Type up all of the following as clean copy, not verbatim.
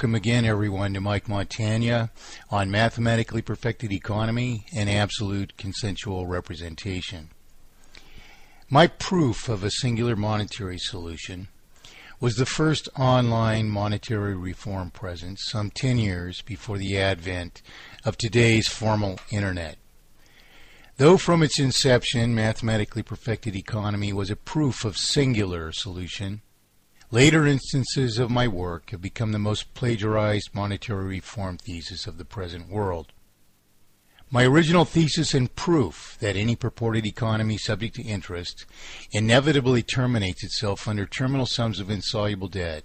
welcome again everyone to Montagne on mathematically perfected economy and absolute consensual representation. My proof of a singular monetary solution was the first online monetary reform present some 10 years before the advent of today's formal internet. Though from its inception mathematically perfected economy was a proof of singular solution, later instances of my work have become the most plagiarized monetary reform thesis of the present world. My original thesis and proof that any purported economy subject to interest inevitably terminates itself under terminal sums of insoluble debt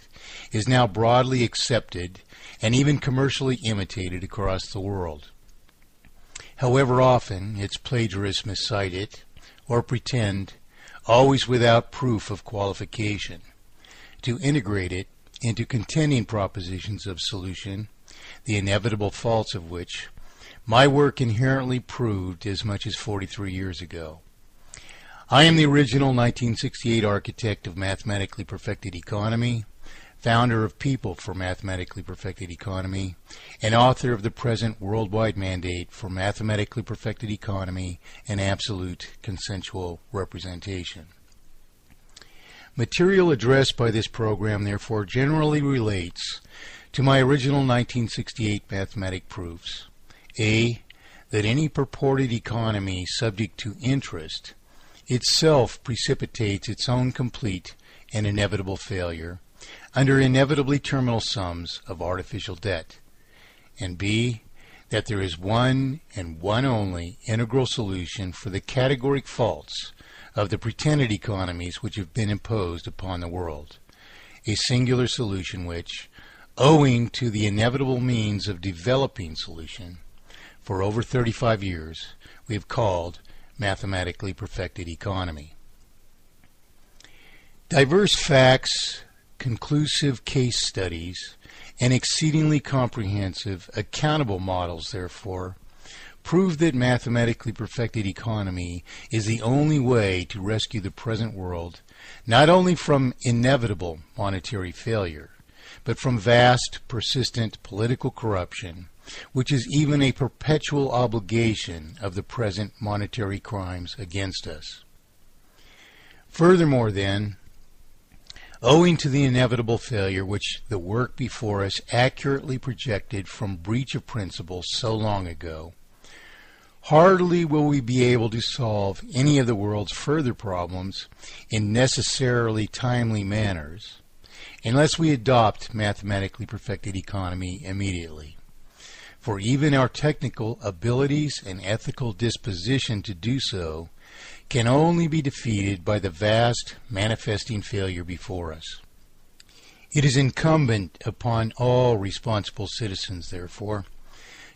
is now broadly accepted and even commercially imitated across the world. However often its plagiarists miscite it or pretend, always without proof of qualification, to integrate it into contending propositions of solution, the inevitable faults of which my work inherently proved as much as 43 years ago. I am the original 1968 architect of mathematically perfected economy, founder of People for Mathematically Perfected Economy, and author of the present worldwide mandate for mathematically perfected economy and absolute consensual representation. Material addressed by this program therefore generally relates to my original 1968 mathematic proofs. A. That any purported economy subject to interest itself precipitates its own complete and inevitable failure under inevitably terminal sums of artificial debt. And B. That there is one and one only integral solution for the categoric faults of the pretended economies which have been imposed upon the world, a singular solution which, owing to the inevitable means of developing solution, for over 35 years we have called mathematically perfected economy. Diverse facts, conclusive case studies, and exceedingly comprehensive accountable models, therefore, prove that mathematically perfected economy is the only way to rescue the present world not only from inevitable monetary failure, but from vast, persistent political corruption, which is even a perpetual obligation of the present monetary crimes against us. Furthermore, then, owing to the inevitable failure which the work before us accurately projected from breach of principle so long ago, hardly will we be able to solve any of the world's further problems in necessarily timely manners unless we adopt mathematically perfected economy immediately. For even our technical abilities and ethical disposition to do so can only be defeated by the vast manifesting failure before us. It is incumbent upon all responsible citizens, therefore,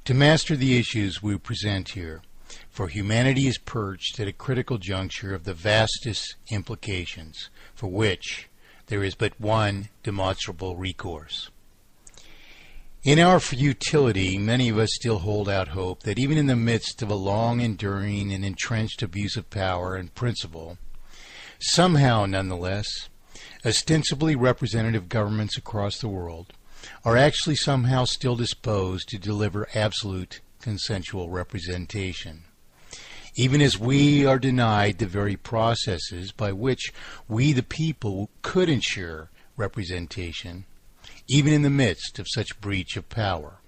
to master the issues we present here, for humanity is perched at a critical juncture of the vastest implications, for which there is but one demonstrable recourse. In our futility, many of us still hold out hope that even in the midst of a long-enduring and entrenched abuse of power and principle, somehow, nonetheless, ostensibly representative governments across the world are actually somehow still disposed to deliver absolute consensual representation, even as we are denied the very processes by which we the people could ensure representation, even in the midst of such breach of power.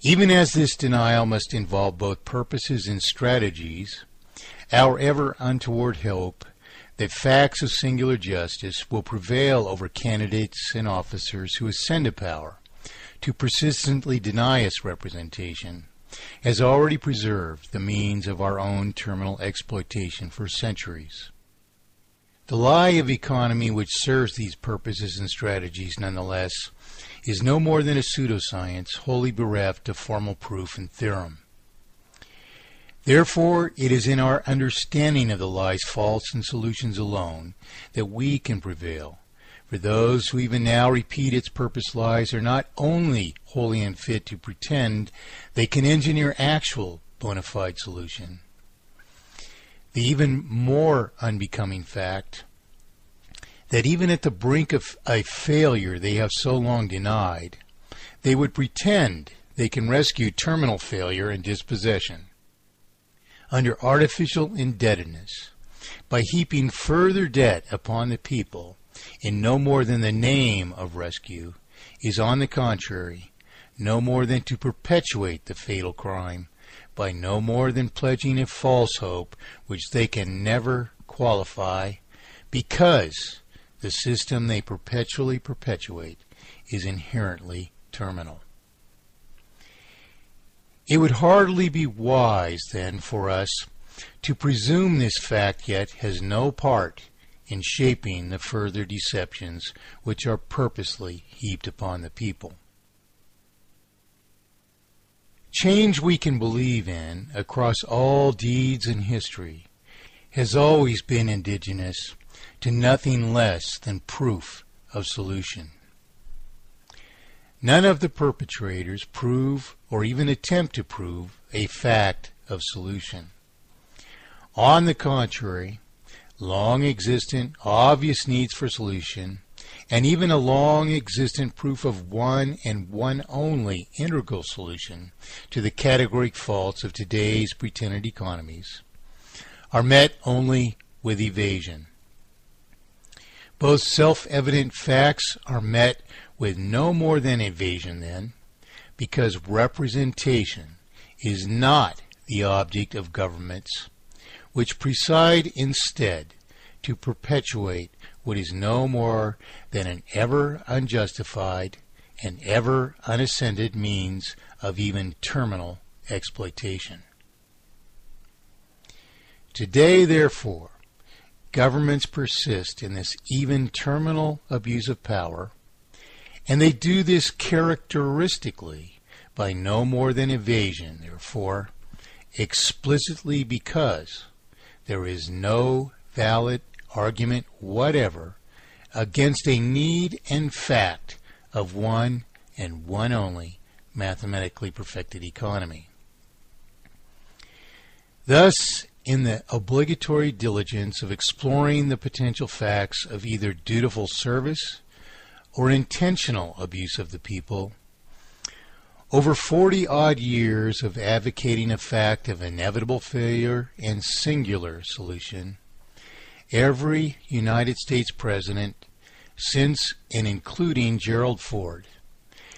Even as this denial must involve both purposes and strategies, our ever untoward hope that facts of singular justice will prevail over candidates and officers who ascend to power to persistently deny us representation has already preserved the means of our own terminal exploitation for centuries. The lie of economy which serves these purposes and strategies, nonetheless, is no more than a pseudoscience wholly bereft of formal proof and theorem. Therefore, it is in our understanding of the lie's faults and solutions alone that we can prevail, for those who even now repeat its purpose lies are not only wholly unfit to pretend they can engineer actual bona fide solution. The even more unbecoming fact that even at the brink of a failure they have so long denied, they would pretend they can rescue terminal failure and dispossession under artificial indebtedness by heaping further debt upon the people in no more than the name of rescue, is on the contrary no more than to perpetuate the fatal crime by no more than pledging a false hope which they can never qualify, because the system they perpetually perpetuate is inherently terminal. It would hardly be wise, then, for us to presume this fact yet has no part in shaping the further deceptions which are purposely heaped upon the people. Change we can believe in across all deeds and history has always been indigenous to nothing less than proof of solution. None of the perpetrators prove or even attempt to prove a fact of solution. On the contrary, long existent obvious needs for solution, and even a long existent proof of one and one only integral solution to the categoric faults of today's pretended economies, are met only with evasion. Both self-evident facts are met with no more than evasion, then, because representation is not the object of governments, which preside instead to perpetuate what is no more than an ever unjustified and ever unascended means of even terminal exploitation. Today, therefore, governments persist in this even terminal abuse of power, and they do this characteristically by no more than evasion, therefore, explicitly because there is no valid argument whatever against a need and fact of one and one only mathematically perfected economy. Thus, in the obligatory diligence of exploring the potential facts of either dutiful service or intentional abuse of the people, over 40-odd years of advocating a fact of inevitable failure and singular solution, every United States president, since and including Gerald Ford,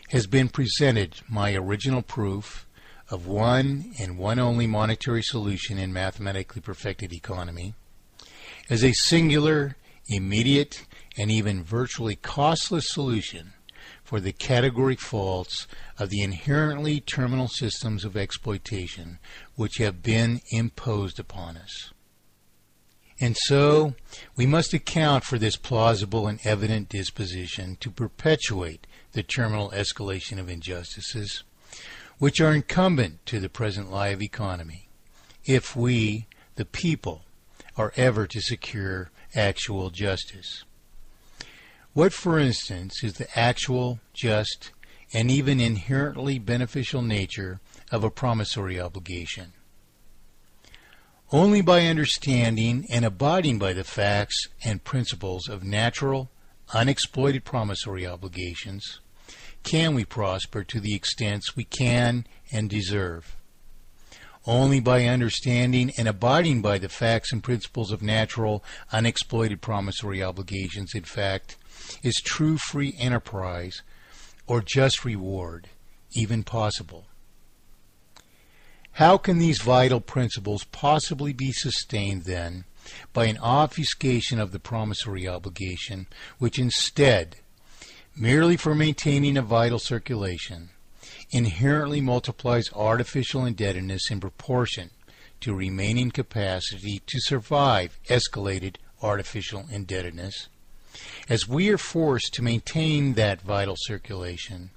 has been presented my original proof of one and one only monetary solution in mathematically perfected economy as a singular, immediate, and even virtually costless solution for the categoric faults of the inherently terminal systems of exploitation which have been imposed upon us. And so, we must account for this plausible and evident disposition to perpetuate the terminal escalation of injustices, which are incumbent to the present lie of economy, if we, the people, are ever to secure actual justice. What, for instance, is the actual, just, and even inherently beneficial nature of a promissory obligation? Only by understanding and abiding by the facts and principles of natural, unexploited promissory obligations can we prosper to the extents we can and deserve. Only by understanding and abiding by the facts and principles of natural, unexploited promissory obligations, in fact, is true free enterprise or just reward even possible. How can these vital principles possibly be sustained, then, by an obfuscation of the promissory obligation, which instead, merely for maintaining a vital circulation, inherently multiplies artificial indebtedness in proportion to remaining capacity to survive escalated artificial indebtedness, as we are forced to maintain that vital circulation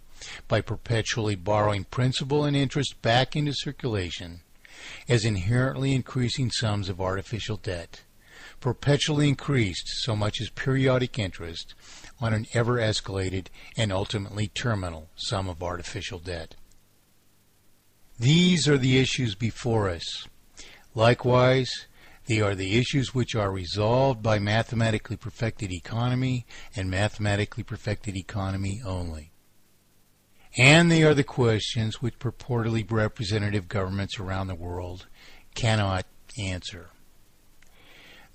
by perpetually borrowing principal and interest back into circulation as inherently increasing sums of artificial debt, perpetually increased so much as periodic interest on an ever-escalated and ultimately terminal sum of artificial debt. These are the issues before us. Likewise, They are the issues which are resolved by mathematically perfected economy and mathematically perfected economy only. And they are the questions which purportedly representative governments around the world cannot answer.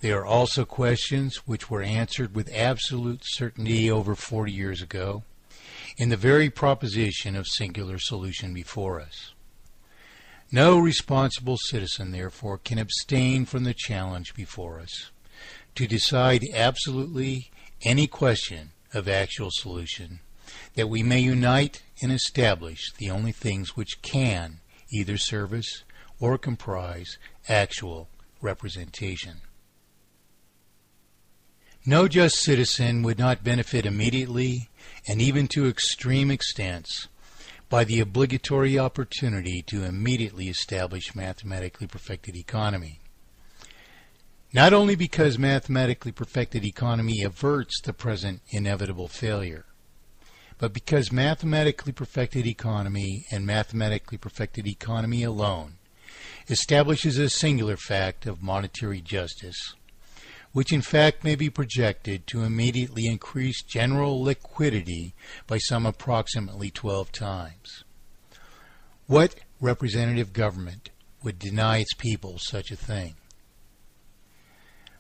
They are also questions which were answered with absolute certainty over 40 years ago in the very proposition of singular solution before us. No responsible citizen, therefore, can abstain from the challenge before us to decide absolutely any question of actual solution, that we may unite and establish the only things which can either service or comprise actual representation. No just citizen would not benefit immediately and even to extreme extents by the obligatory opportunity to immediately establish mathematically perfected economy. Not only because mathematically perfected economy averts the present inevitable failure, but because mathematically perfected economy and mathematically perfected economy alone establishes a singular fact of monetary justice, which in fact may be projected to immediately increase general liquidity by some approximately 12 times. What representative government would deny its people such a thing?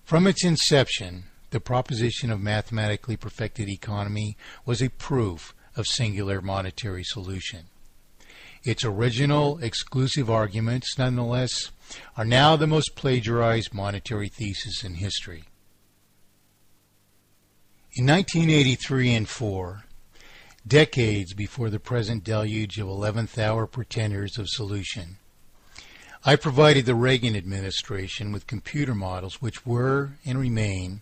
From its inception, the proposition of mathematically perfected economy was a proof of singular monetary solution. Its original exclusive arguments, nonetheless, are now the most plagiarized monetary thesis in history. In 1983 and 4, decades before the present deluge of 11th hour pretenders of solution, I provided the Reagan administration with computer models which were and remain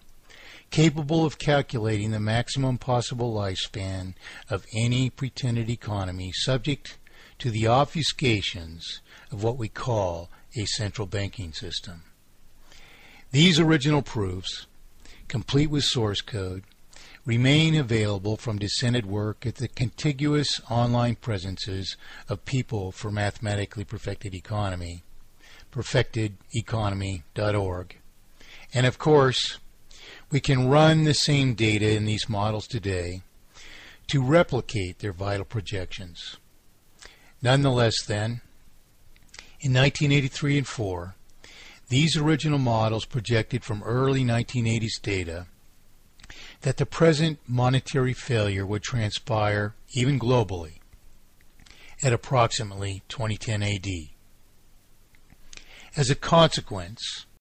capable of calculating the maximum possible lifespan of any pretended economy subject to the obfuscations of what we call a central banking system. These original proofs, complete with source code, remain available from dissented work at the contiguous online presences of People for Mathematically Perfected Economy, perfectedeconomy.org. And of course, we can run the same data in these models today to replicate their vital projections. Nonetheless, then, in 1983 and 4, these original models projected from early 1980s data that the present monetary failure would transpire, even globally, at approximately 2010 AD. As a consequence,